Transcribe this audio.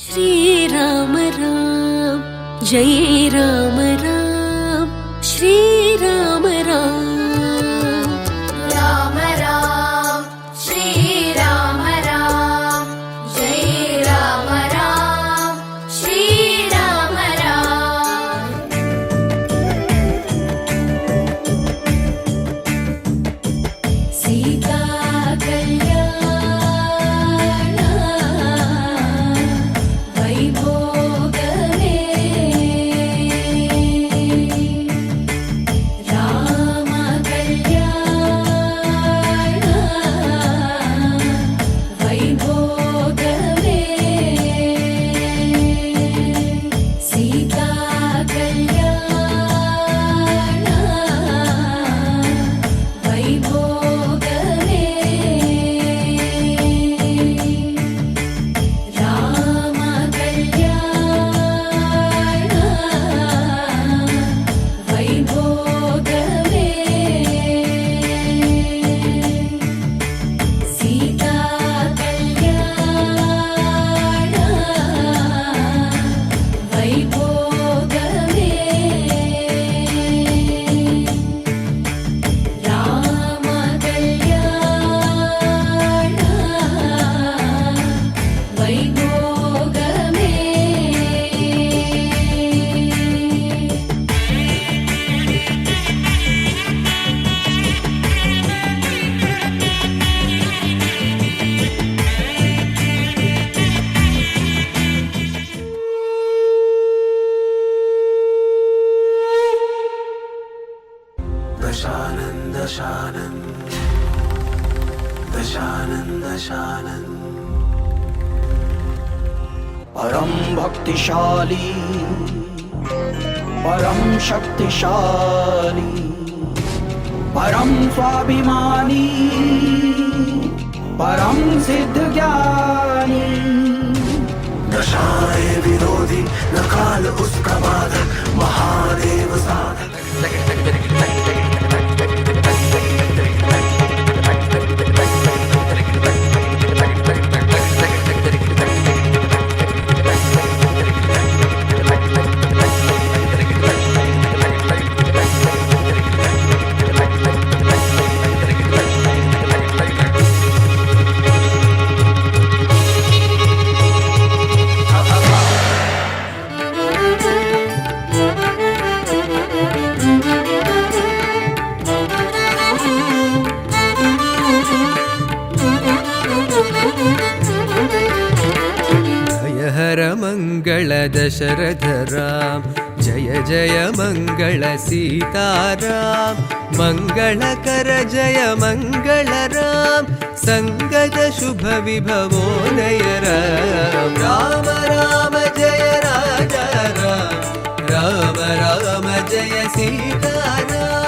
श्रीराम राम जय राम राम श्रीराम राम राम राम श्रीराम राम जय राम राम श्रीराम राम। सीता दशानन परम भक्तिशाली परम शक्तिशाली परम स्वाभिमानी परम सिद्ध ज्ञानी दशाएं विरोधी न काल उसका बाधक महादेव साधक। हर मंगल दशरथ राम जय जय मंगल सीताराम मंगलकर जय मंगल राम संगत शुभ विभवोदय राम राम राम जय राजा राम राम राम जय सीताराम।